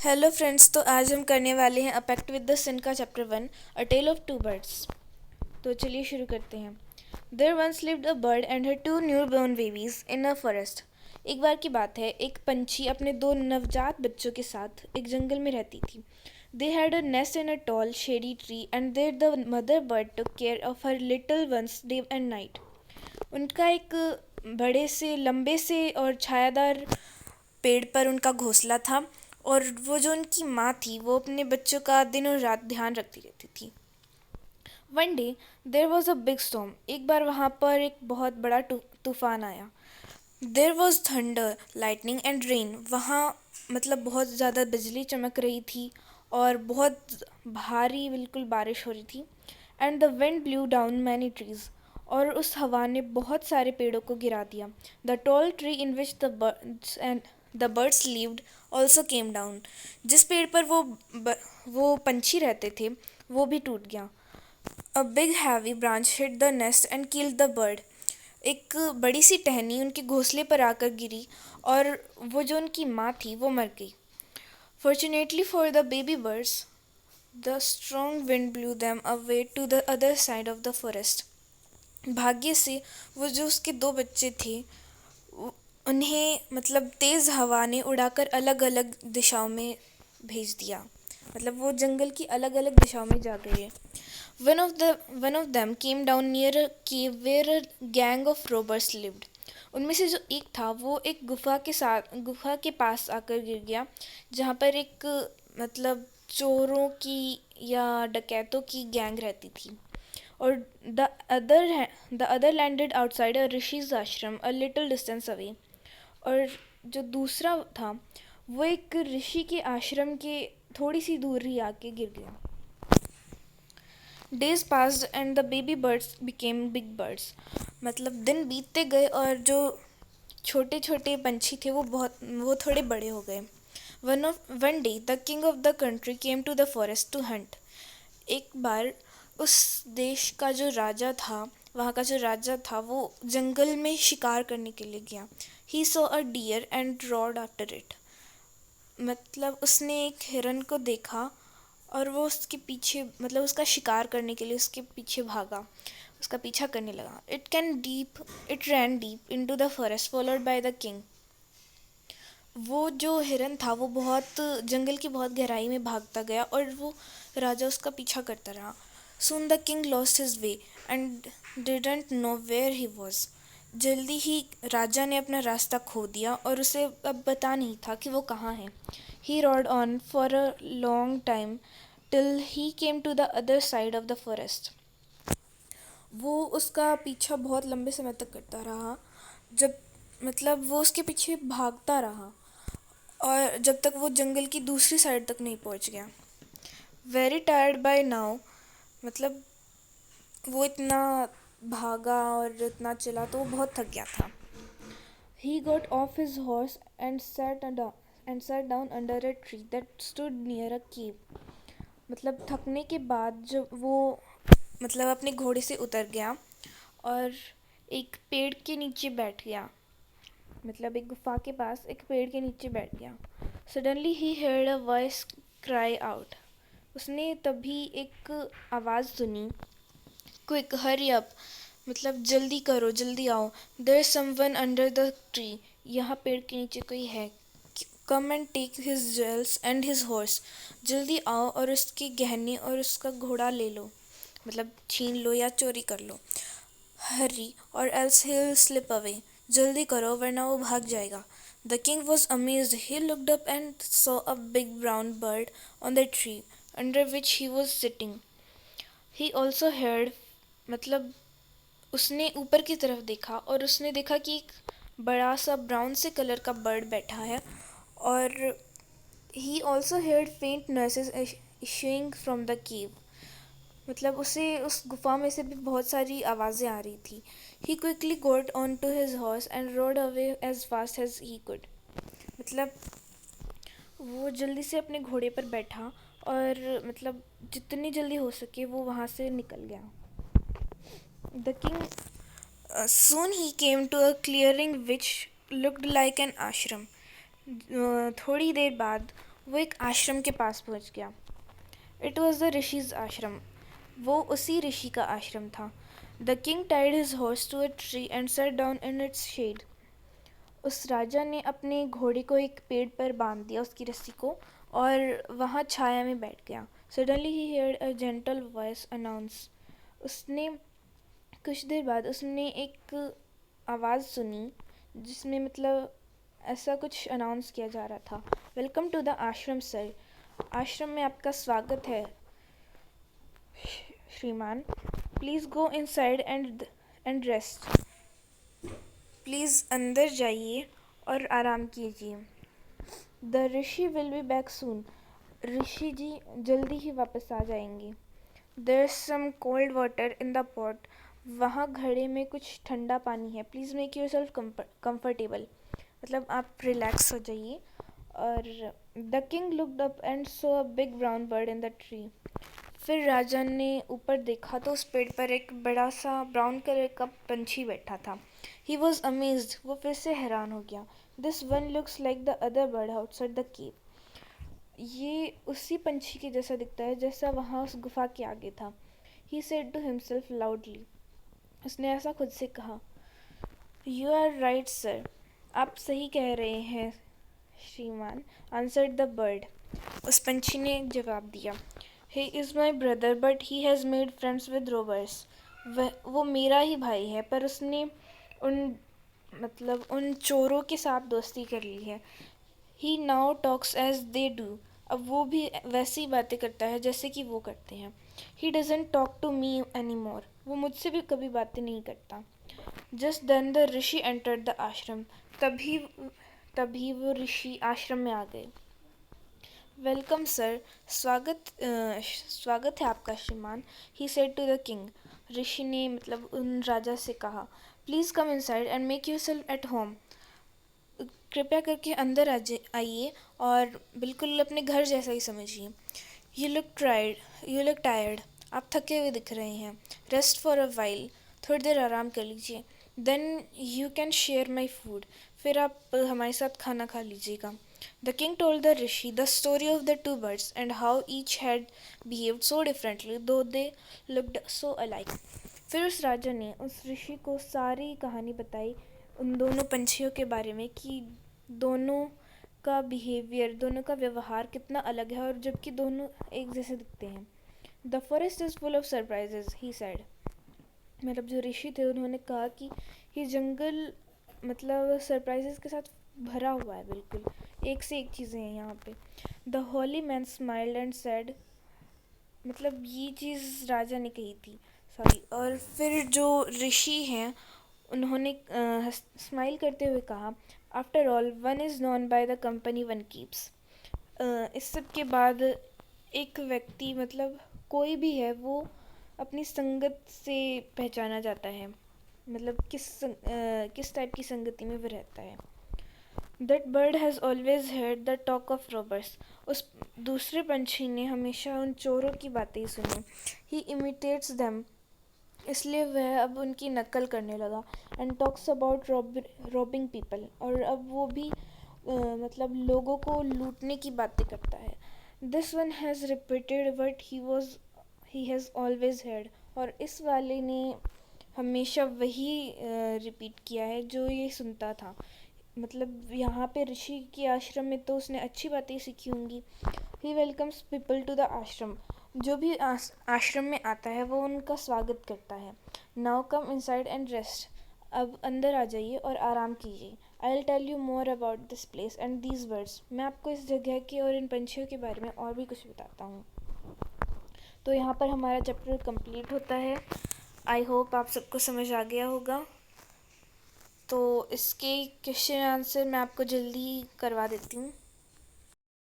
Hello friends, तो आज हम करने वाले हैं a pact with the sun का chapter 1, a tale of two birds. तो चलिए शुरू करते हैं। There once lived a bird and her two newborn babies in a forest. एक बार की बात है, एक पंछी अपने दो नवजात बच्चों के साथ एक जंगल में रहती थी। They had a nest in a tall shady tree and there the mother bird took care of her little ones day and night. उनका एक बड़े से लंबे से और छायादार पेड़ पर उनका घोंसला था, और वो जो उनकी माँ थी वो अपने बच्चों का दिन और रात ध्यान रखती रहती थी। One day there was a big storm. एक बार वहाँ पर एक बहुत बड़ा तूफान आया। There was thunder lightning and rain. वहाँ मतलब बहुत ज़्यादा बिजली चमक रही थी और बहुत भारी बिल्कुल बारिश हो रही थी। And the wind blue down many trees. और उस हवा ने बहुत सारे पेड़ों को गिरा दिया। The tall tree in which the birds lived also came down. जिस पेड़ पर वो पंछी रहते थे वो भी टूट गया। A big heavy branch hit the nest and killed the bird. एक बड़ी सी टहनी उनके घोंसले पर आकर गिरी और वो जो उनकी माँ थी वो मर गई। Fortunately for the baby birds, the strong wind blew them away to the other side of the forest. भाग्य से वो जो उसके दो बच्चे थे उन्हें मतलब तेज़ हवा ने उड़ाकर अलग अलग दिशाओं में भेज दिया। मतलब वो जंगल की अलग अलग दिशाओं में जा गए। One of them came down near a cave where a gang of robbers lived. उनमें से जो एक था वो एक गुफा के पास आकर गिर गया, जहाँ पर एक मतलब चोरों की या डकैतों की गैंग रहती थी। और द अदर लैंडेड आउटसाइड अ ऋषिज आश्रम अ लिटिल डिस्टेंस अवे। और जो दूसरा था वो एक ऋषि के आश्रम के थोड़ी सी दूर ही आके गिर गया। Days passed and the baby birds became big birds. मतलब दिन बीतते गए और जो छोटे छोटे पंछी थे वो थोड़े बड़े हो गए। One day the king of the country came to the forest to hunt. एक बार उस देश का जो राजा था, वहाँ का जो राजा था, वो जंगल में शिकार करने के लिए गया। He saw a deer and rode after it. मतलब उसने एक हिरन को देखा और वो उसके पीछे मतलब उसका शिकार करने के लिए उसके पीछे भागा, उसका पीछा करने लगा। It ran deep into the forest followed by the king. वो जो हिरन था वो बहुत जंगल की बहुत गहराई में भागता गया और वो राजा उसका पीछा करता रहा। Soon the king lost his way and didn't know where he was. जल्दी ही राजा ने अपना रास्ता खो दिया और उसे अब पता नहीं था कि वो कहाँ है। He rode on for a long time till he came to the other side of the forest. वो उसका पीछा बहुत लंबे समय तक करता रहा, जब मतलब वो उसके पीछे भागता रहा और जब तक वो जंगल की दूसरी साइड तक नहीं पहुंच गया। Very tired by now. मतलब वो इतना भागा और इतना चला तो वो बहुत थक गया था। He got off his horse and sat down under a tree that stood near a cave। मतलब थकने के बाद जब वो मतलब अपने घोड़े से उतर गया और एक पेड़ के नीचे बैठ गया। मतलब एक गुफा के पास एक पेड़ के नीचे बैठ गया। Suddenly he heard a voice cry out। उसने तभी एक आवाज़ सुनी, क्विक हरी अप। मतलब जल्दी करो, जल्दी आओ। There is someone under the tree. यहाँ पेड़ के नीचे कोई है। Come and take his jewels and his horse. जल्दी आओ और उसके गहने और उसका घोड़ा ले लो, मतलब छीन लो या चोरी कर लो। हरी और else he will slip away. जल्दी करो वरना वो भाग जाएगा। The king was amazed. He looked up and saw a big brown bird on the tree under which he was sitting. He also heard, मतलब उसने ऊपर की तरफ देखा और उसने देखा कि एक बड़ा सा ब्राउन से कलर का बर्ड बैठा है। और ही ऑल्सो हेard फेंट noises issuing from the cave. मतलब उसे उस गुफा में से भी बहुत सारी आवाज़ें आ रही थी। He quickly got on to his horse and rode away as fast as he could. मतलब वो जल्दी से अपने घोड़े पर बैठा और मतलब जितनी जल्दी हो सके वो वहाँ से निकल गया। The king soon he came to a clearing which looked like an ashram। थोड़ी देर बाद वो एक आश्रम के पास पहुंच गया। इट वॉज द ऋषिज आश्रम। वो उसी ऋषि का आश्रम था। The king tied his horse to a tree and sat down in its shade. उस राजा ने अपने घोड़े को एक पेड़ पर बांध दिया, उसकी रस्सी को, और वहाँ छाया में बैठ गया। Suddenly he heard a gentle voice announce. उसने कुछ देर बाद उसने एक आवाज़ सुनी जिसमें मतलब ऐसा कुछ अनाउंस किया जा रहा था। Welcome to the ashram sir. आश्रम में आपका स्वागत है श्रीमान। Please go inside and rest. प्लीज़ अंदर जाइए और आराम कीजिए। The rishi will be back soon. ऋषि जी जल्दी ही वापस आ जाएंगे। There is some cold water in the pot. वहाँ घड़े में कुछ ठंडा पानी है। Please make yourself comfortable. मतलब आप रिलैक्स हो जाइए। और the king looked up and so a big brown bird in the tree. फिर राजा ने ऊपर देखा तो उस पेड़ पर एक बड़ा सा ब्राउन कलर का पंछी बैठा था। He was amazed. वो फिर से हैरान हो गया। This one looks like the other bird outside the cave. ये उसी पंछी के जैसा दिखता है जैसा वहाँ उस गुफा के आगे था। He said to himself loudly. उसने ऐसा खुद से कहा। You are right sir. आप सही कह रहे हैं श्रीमान, आंसर्ड द बर्ड। उस पंछी ने जवाब दिया। He is my brother but he has made friends with robbers. वो मेरा ही भाई है पर उसने उन चोरों के साथ दोस्ती कर ली है। He now talks as they do. अब वो भी वैसी बातें करता है जैसे कि वो करते हैं। He doesn't talk to me any more. वो मुझसे भी कभी बातें नहीं करता। Just then the rishi entered the ashram. तभी तभी वो ऋषि आश्रम में आ गए। Welcome sir. स्वागत है आपका श्रीमान। He said to the king. ऋषि ने मतलब उन राजा से कहा। Please come inside and make yourself at home. कृपया करके अंदर आइए और बिल्कुल अपने घर जैसा ही समझिए। You look tired. आप थके हुए दिख रहे हैं। Rest for a while. थोड़ी देर आराम कर लीजिए। Then you can share my food. फिर आप हमारे साथ खाना खा लीजिएगा। The king told the rishi the story of the two birds and how each had behaved so differently though they looked so alike. फिर उस राजा ने उस ऋषि को सारी कहानी बताई उन दोनों पंछियों के बारे में कि दोनों का बिहेवियर, दोनों का व्यवहार कितना अलग है और जबकि दोनों एक जैसे दिखते हैं। The forest is full of surprises he said. मतलब जो ऋषि थे उन्होंने कहा कि ये जंगल मतलब सरप्राइजेस के साथ भरा हुआ है, बिल्कुल एक से एक चीज़ें हैं यहाँ पे। The Holi man smiled and said. मतलब ये चीज़ राजा ने कही थी, सॉरी। और फिर जो ऋषि हैं उन्होंने स्माइल करते हुए कहा, after all one is known by the company one keeps. इस सब के बाद एक व्यक्ति मतलब कोई भी है वो अपनी संगत से पहचाना जाता है। मतलब किस टाइप की संगति में वो रहता है। That bird has always heard the talk of robbers. उस दूसरे पंछी ने हमेशा उन चोरों की बातें ही सुनी। ही इमिटेट्स दैम। इसलिए वह अब उनकी नकल करने लगा। And talks about robbing people. और अब वो भी मतलब लोगों को लूटने की बातें करता है। This one has repeated what he has always heard. और इस वाले ने हमेशा वही रिपीट किया है जो ये सुनता था। मतलब यहाँ पे ऋषि के आश्रम में तो उसने अच्छी बातें सीखी होंगी। ही वेलकम्स पीपल टू द आश्रम। जो भी आश्रम में आता है वो उनका स्वागत करता है। Now come inside and rest. अब अंदर आ जाइए और आराम कीजिए। I will tell you more about this place and these birds. मैं आपको इस जगह के और इन पंछियों के बारे में और भी कुछ बताता हूँ। तो यहाँ पर हमारा चैप्टर कंप्लीट होता है। आई होप आप सबको समझ आ गया होगा। तो इसके क्वेश्चन आंसर मैं आपको जल्दी करवा देती हूँ।